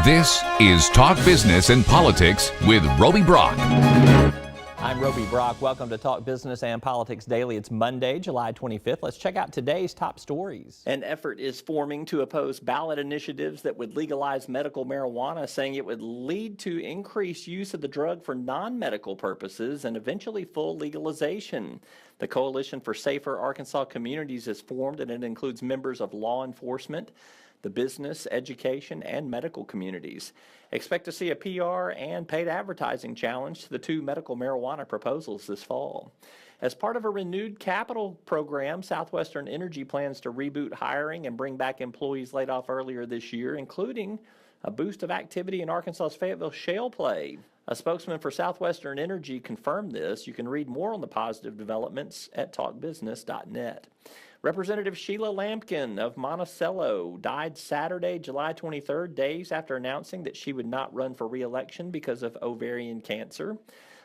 This is Talk Business and Politics with Roby Brock. I'm Roby Brock. Welcome to Talk Business and Politics Daily. It's Monday, July 25th. Let's check out today's top stories. An effort is forming to oppose ballot initiatives that would legalize medical marijuana, saying it would lead to increased use of the drug for non-medical purposes and eventually full legalization. The Coalition for Safer Arkansas Communities is formed, and it includes members of law enforcement, the business, education, and medical communities. Expect to see a PR and paid advertising challenge to the two medical marijuana proposals this fall. As part of a renewed capital program, Southwestern Energy plans to reboot hiring and bring back employees laid off earlier this year, including a boost of activity in Arkansas's Fayetteville shale play. A spokesman for Southwestern Energy confirmed this. You can read more on the positive developments at talkbusiness.net. Representative Sheila Lampkin of Monticello died Saturday, July 23rd, days after announcing that she would not run for re-election because of ovarian cancer.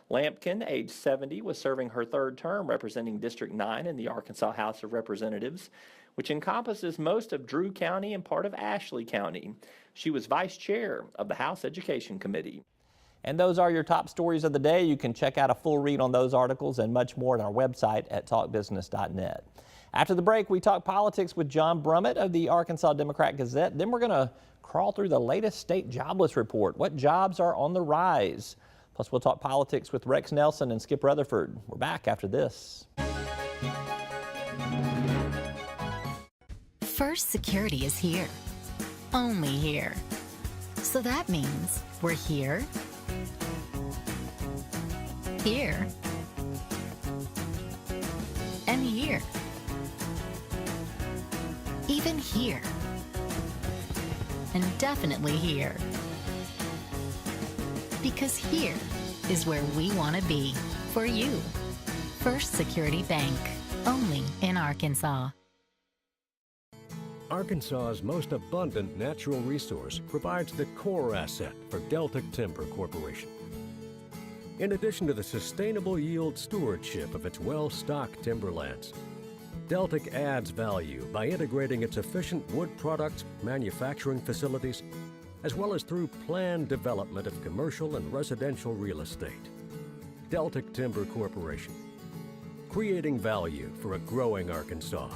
Lampkin, age 70, was serving her third term representing District 9 in the Arkansas House of Representatives, which encompasses most of Drew County and part of Ashley County. She was vice chair of the House Education Committee. And those are your top stories of the day. You can check out a full read on those articles and much more on our website at talkbusiness.net. After the break, we talk politics with John Brummett of the Arkansas Democrat-Gazette. Then we're going to crawl through the latest state jobless report. What jobs are on the rise? Plus, we'll talk politics with Rex Nelson and Skip Rutherford. We're back after this. First Security is here. Only here. So that means we're here, here, and here. Even here. And definitely here. Because here is where we want to be for you. First Security Bank. Only in Arkansas. Arkansas's most abundant natural resource provides the core asset for Deltic Timber Corporation. In addition to the sustainable yield stewardship of its well-stocked timberlands, Deltic adds value by integrating its efficient wood products manufacturing facilities, as well as through planned development of commercial and residential real estate. Deltic Timber Corporation, creating value for a growing Arkansas.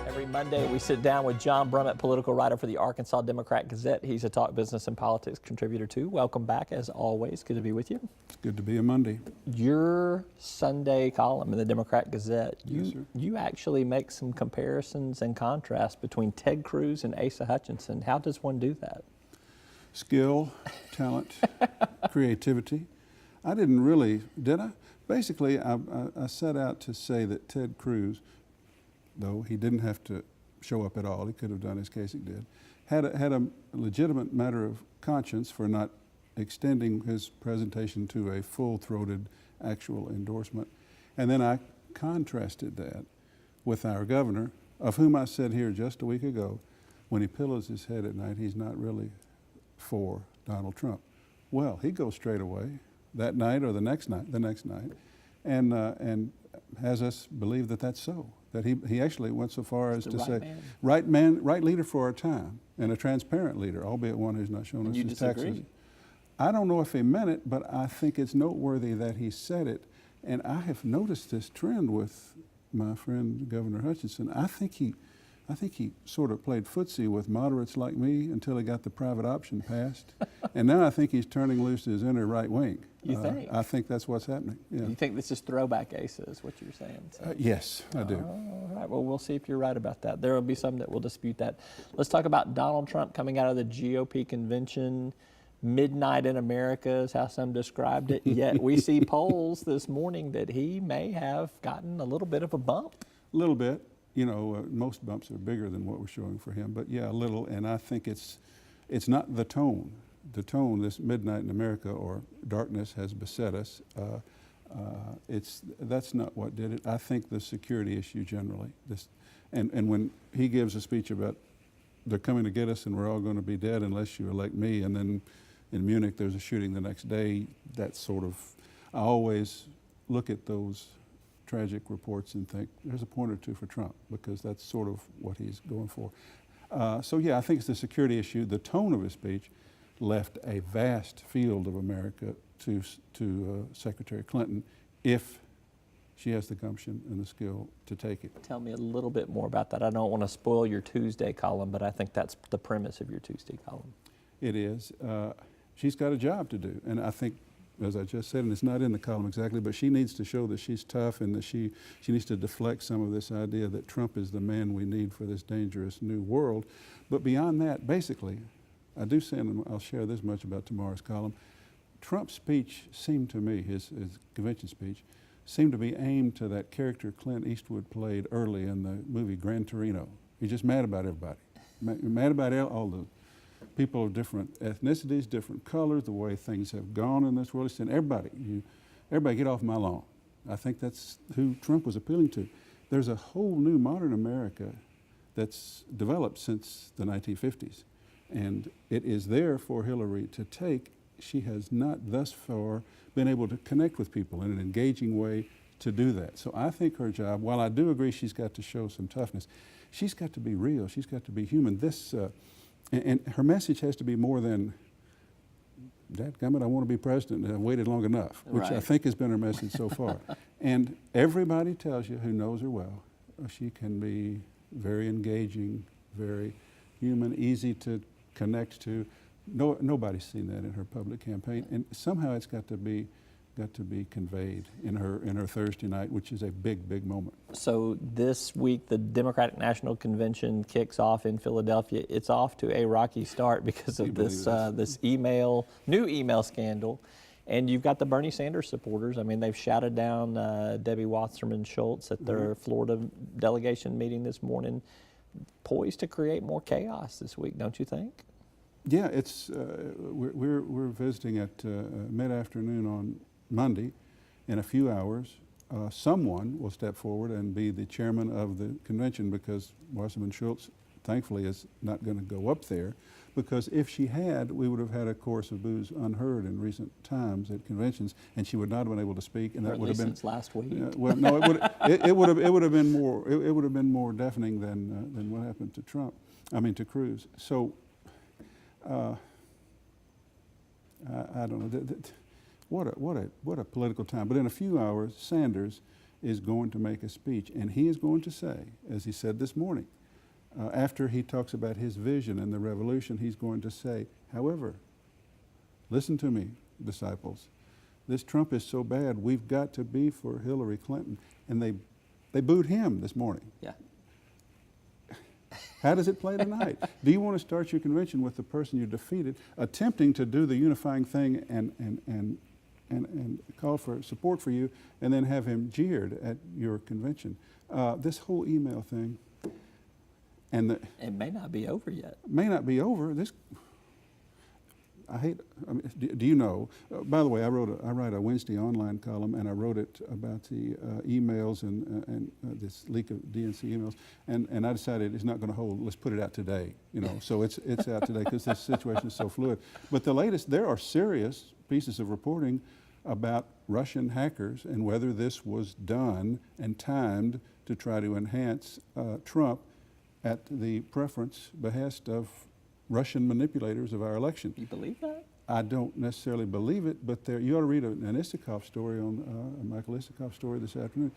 Every Monday, we sit down with John Brummett, political writer for the Arkansas Democrat-Gazette. He's a Talk Business and Politics contributor, too. Welcome back, as always. Good to be with you. It's good to be a Monday. Your Sunday column in the Democrat-Gazette, Yes, sir. you actually make some comparisons and contrasts between Ted Cruz and Asa Hutchinson. How does one do that? Skill, talent, creativity. I didn't really, did I? Basically, I set out to say that Ted Cruz, though he didn't have to show up at all, he could have done as Kasich did, had a legitimate matter of conscience for not extending his presentation to a full-throated actual endorsement. And then I contrasted that with our governor, of whom I said here just a week ago, when he pillows his head at night, he's not really for Donald Trump. Well, he goes straight away that night or the next night, and has us believe that that's so. That he actually went so far as to say, right leader for our time, and a transparent leader, albeit one who's not shown us his taxes. I don't know if he meant it, but I think it's noteworthy that he said it. And I have noticed this trend with my friend Governor Hutchinson. I think he sort of played footsie with moderates like me until he got the private option passed. And now I think he's turning loose his inner right wing. You think? I think that's what's happening. Yeah. You think this is throwback Asa is what you're saying? So. Yes, I do. All right, well, we'll see if you're right about that. There will be some that will dispute that. Let's talk about Donald Trump coming out of the GOP convention. Midnight in America is how some described it. Yet we see polls this morning that he may have gotten a little bit of a bump. A little bit. You know, most bumps are bigger than what we're showing for him, but yeah, a little. And I think it's not the tone. The tone, this midnight in America or darkness has beset us. That's not what did it. I think the security issue generally. And when he gives a speech about they're coming to get us and we're all going to be dead unless you elect me, and then in Munich there's a shooting the next day, that sort of, I always look at those tragic reports and think there's a point or two for Trump, because that's sort of what he's going for. So yeah, I think it's the security issue. The tone of his speech left a vast field of America to Secretary Clinton if she has the gumption and the skill to take it. Tell me a little bit more about that. I don't want to spoil your Tuesday column, but I think that's the premise of your Tuesday column. It is. She's got a job to do, and I think, as I just said, and it's not in the column exactly, but she needs to show that she's tough, and that she needs to deflect some of this idea that Trump is the man we need for this dangerous new world. But beyond that, basically, I do say, and I'll share this much about tomorrow's column, Trump's speech seemed to me, his convention speech, seemed to be aimed to that character Clint Eastwood played early in the movie Gran Torino. He's just mad about everybody, mad about all the people of different ethnicities, different colors, the way things have gone in this world. He's saying, everybody get off my lawn. I think that's who Trump was appealing to. There's a whole new modern America that's developed since the 1950s, and it is there for Hillary to take. She has not thus far been able to connect with people in an engaging way to do that. So I think her job, while I do agree she's got to show some toughness, she's got to be real, she's got to be human. And her message has to be more than, dadgummit, I want to be president, and I've waited long enough, which right. I think has been her message so far. And everybody tells you, who knows her well, she can be very engaging, very human, easy to connect to. Nobody's seen that in her public campaign, and somehow it's got to be conveyed in her Thursday night, which is a big moment. So this week, the Democratic National Convention kicks off in Philadelphia. It's off to a rocky start because of this new email scandal. And you've got the Bernie Sanders supporters. I mean, they've shouted down Debbie Wasserman Schultz at their Florida delegation meeting this morning, poised to create more chaos this week, don't you think? Yeah, it's we're visiting at mid-afternoon on Monday. In a few hours, someone will step forward and be the chairman of the convention, because Wasserman Schultz, thankfully, is not going to go up there, because if she had, we would have had a chorus of boos unheard in recent times at conventions, and she would not have been able to speak, and that would have been since last week. Well, no, it would have been more deafening than what happened to Trump. I mean, to Cruz. So. I don't know. What a political time. But in a few hours, Sanders is going to make a speech, and he is going to say, as he said this morning, after he talks about his vision and the revolution, he's going to say, however, listen to me, disciples. This Trump is so bad, we've got to be for Hillary Clinton. And they booed him this morning. Yeah. How does it play tonight? Do you want to start your convention with the person you defeated, attempting to do the unifying thing and call for support for you, and then have him jeered at your convention? This whole email thing, and it may not be over yet. May not be over. Do you know? By the way, I write a Wednesday online column, and I wrote it about the emails and this leak of DNC emails, and I decided it's not going to hold. Let's put it out today, So it's out today because this situation is so fluid. But the latest, there are serious pieces of reporting about Russian hackers and whether this was done and timed to try to enhance Trump at the behest of Russian manipulators of our election. You believe that? I don't necessarily believe it, but you ought to read an Isikoff story a Michael Isikoff story this afternoon.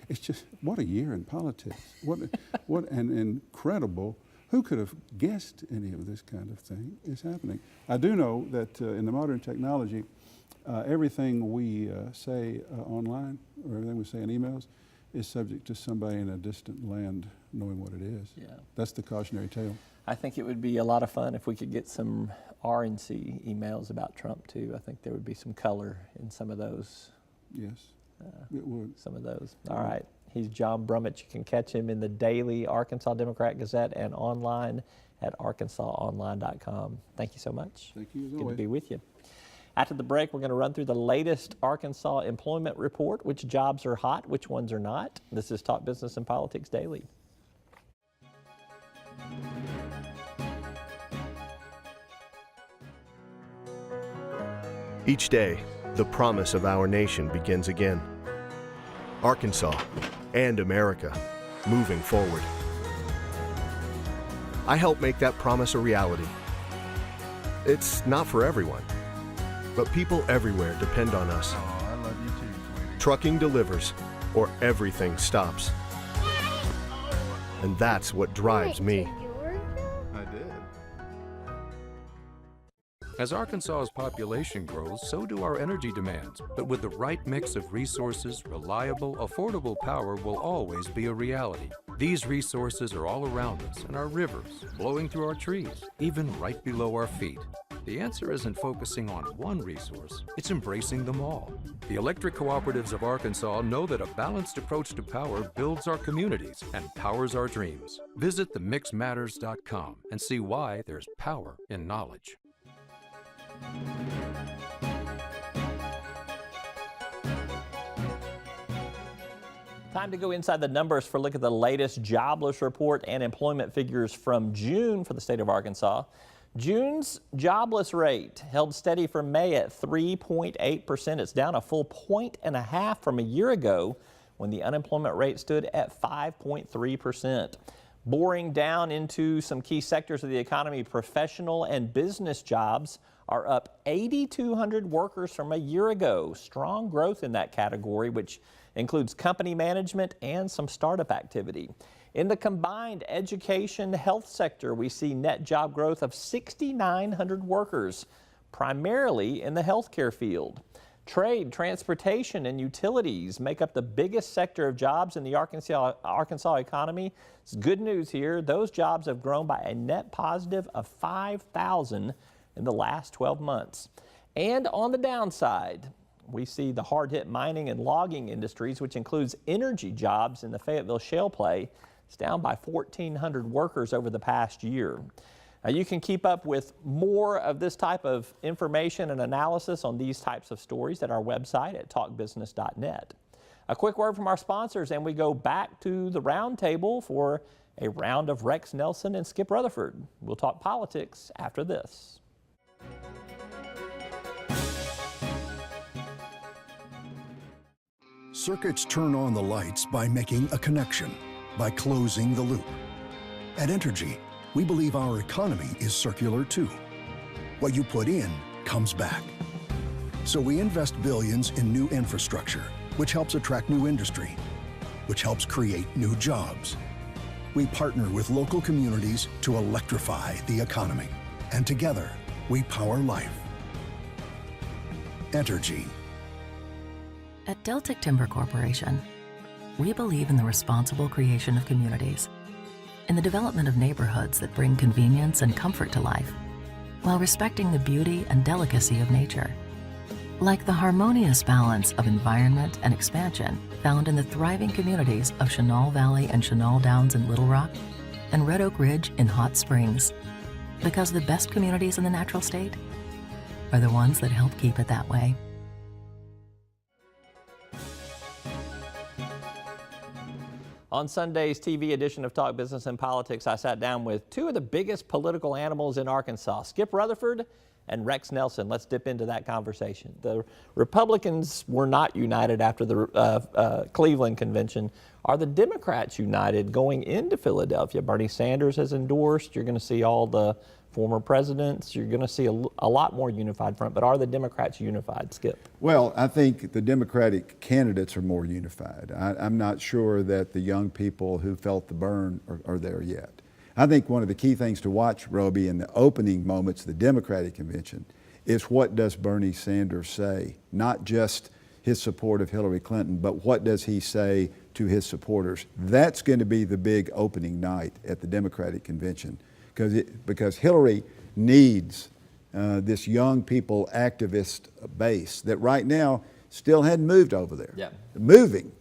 It's just, what a year in politics. What an incredible, who could have guessed any of this kind of thing is happening? I do know that in the modern technology, everything we say online, or everything we say in emails, is subject to somebody in a distant land knowing what it is. Yeah. That's the cautionary tale. I think it would be a lot of fun if we could get some RNC emails about Trump too. I think there would be some color in some of those. Yes, it would. Some of those. All right. He's John Brummett. You can catch him in the daily Arkansas Democrat-Gazette and online at arkansasonline.com. Thank you so much. Thank you as Good always. to be with you. After the break, we're going to run through the latest Arkansas employment report, which jobs are hot, which ones are not. This is Talk Business and Politics Daily. Each day, the promise of our nation begins again. Arkansas, and America moving forward. I help make that promise a reality. It's not for everyone, but people everywhere depend on us. Oh, I love you too, sweetie. Trucking delivers, or everything stops. And that's what drives me. I did. As Arkansas's population grows, so do our energy demands. But with the right mix of resources, reliable, affordable power will always be a reality. These resources are all around us in our rivers, blowing through our trees, even right below our feet. The answer isn't focusing on one resource, it's embracing them all. The electric cooperatives of Arkansas know that a balanced approach to power builds our communities and powers our dreams. Visit themixmatters.com and see why there's power in knowledge. Time to go inside the numbers for a look at the latest jobless report and employment figures from June for the state of Arkansas. June's jobless rate held steady from May at 3.8%. It's down a full 1.5 from a year ago when the unemployment rate stood at 5.3%. Boring down into some key sectors of the economy, professional and business jobs are up 8,200 workers from a year ago. Strong growth in that category, which includes company management and some startup activity. In the combined education health sector, we see net job growth of 6,900 workers, primarily in the healthcare field. Trade, transportation, and utilities make up the biggest sector of jobs in the Arkansas economy. It's good news here. Those jobs have grown by a net positive of 5,000 in the last 12 months. And on the downside, we see the hard-hit mining and logging industries, which includes energy jobs in the Fayetteville shale play. It's down by 1,400 workers over the past year. Now, you can keep up with more of this type of information and analysis on these types of stories at our website at talkbusiness.net. A quick word from our sponsors, and we go back to the round table for a round of Rex Nelson and Skip Rutherford. We'll talk politics after this. Circuits turn on the lights by making a connection, by closing the loop. At Entergy, we believe our economy is circular too. What you put in comes back. So we invest billions in new infrastructure, which helps attract new industry, which helps create new jobs. We partner with local communities to electrify the economy, and together we power life. Entergy. At Deltic Timber Corporation, we believe in the responsible creation of communities, in the development of neighborhoods that bring convenience and comfort to life, while respecting the beauty and delicacy of nature. Like the harmonious balance of environment and expansion found in the thriving communities of Chenal Valley and Chenal Downs in Little Rock, and Red Oak Ridge in Hot Springs. Because the best communities in the natural state are the ones that help keep it that way. On Sunday's TV edition of Talk Business and Politics, I sat down with two of the biggest political animals in Arkansas, Skip Rutherford and Rex Nelson. Let's dip into that conversation. The Republicans were not united after the Cleveland convention. Are the Democrats united going into Philadelphia? Bernie Sanders has endorsed. You're going to see all the former presidents. You're going to see a lot more unified front. But are the Democrats unified, Skip? Well, I think the Democratic candidates are more unified. I'm not sure that the young people who felt the burn are there yet. I think one of the key things to watch, Roby, in the opening moments of the Democratic convention is what does Bernie Sanders say? Not just his support of Hillary Clinton, but what does he say to his supporters? That's going to be the big opening night at the Democratic convention, because Hillary needs this young people activist base that right now still hadn't moved over there. Yeah. Moving.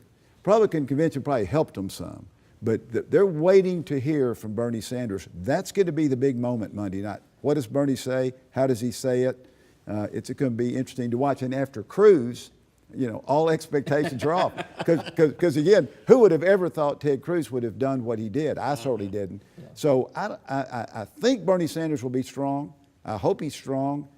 Republican convention probably helped them some, but they're waiting to hear from Bernie Sanders. That's going to be the big moment Monday night. What does Bernie say? How does he say it? It's going to be interesting to watch. And after Cruz, all expectations are off. Because again, who would have ever thought Ted Cruz would have done what he did? I certainly didn't. Yeah. So I think Bernie Sanders will be strong. I hope he's strong.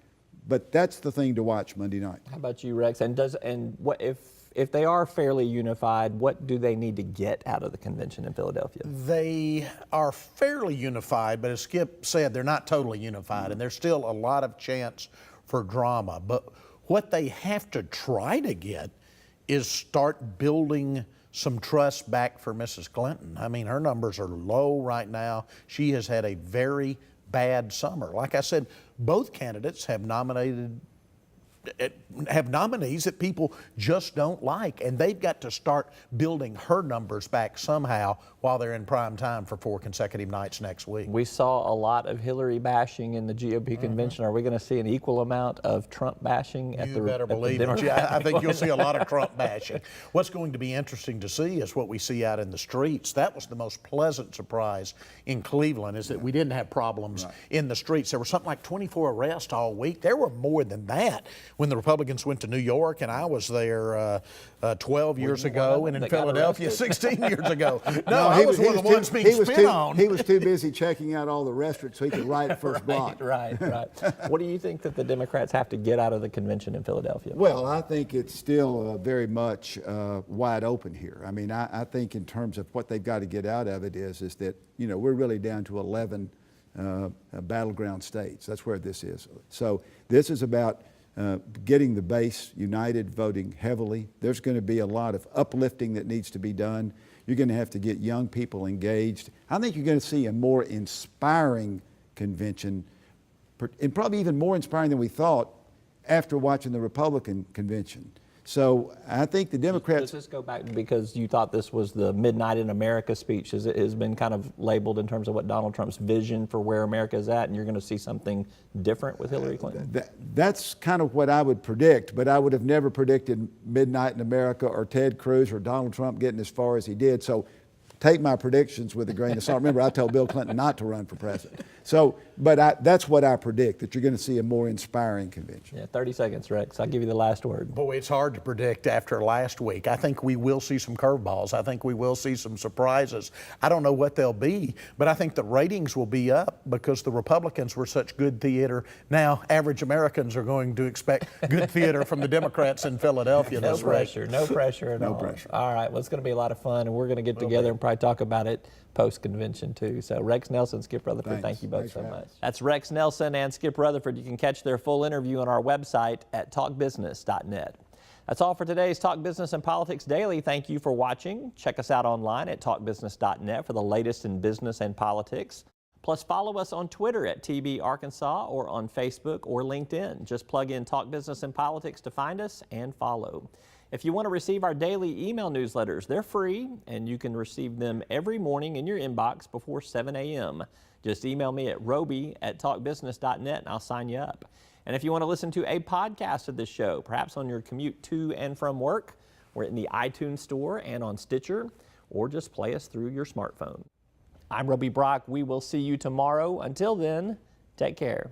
But that's the thing to watch Monday night. How about you, Rex? And what if if they are fairly unified, what do they need to get out of the convention in Philadelphia? They are fairly unified, but as Skip said, they're not totally unified, and there's still a lot of chance for drama. But what they have to try to get is start building some trust back for Mrs. Clinton. I mean, her numbers are low right now. She has had a very bad summer. Like I said, both candidates have nominees that people just don't like, and they've got to start building her numbers back somehow while they're in prime time for 4 consecutive nights next week. We saw a lot of Hillary bashing in the GOP convention. Are we going to see an equal amount of Trump bashing at the You better believe it. Yeah, I think you'll see a lot of Trump bashing. What's going to be interesting to see is what we see out in the streets. That was the most pleasant surprise in Cleveland, is that we didn't have problems in the streets. There were something like 24 arrests all week. There were more than that when the Republicans went to New York, and I was there 12 years ago, and in Philadelphia 16 years ago. No, I was one of the ones being spit on. He was too busy checking out all the restaurants so he could write first block. Right. What do you think that the Democrats have to get out of the convention in Philadelphia? Well, I think it's still very much wide open here. I mean, I think in terms of what they've got to get out of it is that, you know, we're really down to 11 battleground states. That's where this is. So this is about getting the base united, voting heavily. There's going to be a lot of uplifting that needs to be done. You're going to have to get young people engaged. I think you're going to see a more inspiring convention, and probably even more inspiring than we thought after watching the Republican convention. So I think the Democrats... Does this go back because you thought this was the Midnight in America speech? It has been kind of labeled in terms of what Donald Trump's vision for where America is at, and you're going to see something different with Hillary Clinton? That's kind of what I would predict, but I would have never predicted Midnight in America or Ted Cruz or Donald Trump getting as far as he did. So take my predictions with a grain of salt. Remember, I told Bill Clinton not to run for president. So, but that's what I predict, that you're going to see a more inspiring convention. Yeah, 30 seconds, Rex. I'll give you the last word. Boy, it's hard to predict after last week. I think we will see some curveballs. I think we will see some surprises. I don't know what they'll be, but I think the ratings will be up because the Republicans were such good theater. Now, average Americans are going to expect good theater from the Democrats in Philadelphia No this pressure. week. No pressure at all. No pressure. All right, well, it's going to be a lot of fun, and we're going to get together and probably talk about it post-convention too. So Rex Nelson, Skip Rutherford, thank you both so much. That's Rex Nelson and Skip Rutherford. You can catch their full interview on our website at talkbusiness.net. That's all for today's Talk Business and Politics Daily. Thank you for watching. Check us out online at talkbusiness.net for the latest in business and politics. Plus, follow us on Twitter at TB Arkansas or on Facebook or LinkedIn. Just plug in Talk Business and Politics to find us and follow. If you want to receive our daily email newsletters, they're free, and you can receive them every morning in your inbox before 7 a.m. Just email me at roby@talkbusiness.net, and I'll sign you up. And if you want to listen to a podcast of this show, perhaps on your commute to and from work, we're in the iTunes Store and on Stitcher, or just play us through your smartphone. I'm Roby Brock. We will see you tomorrow. Until then, take care.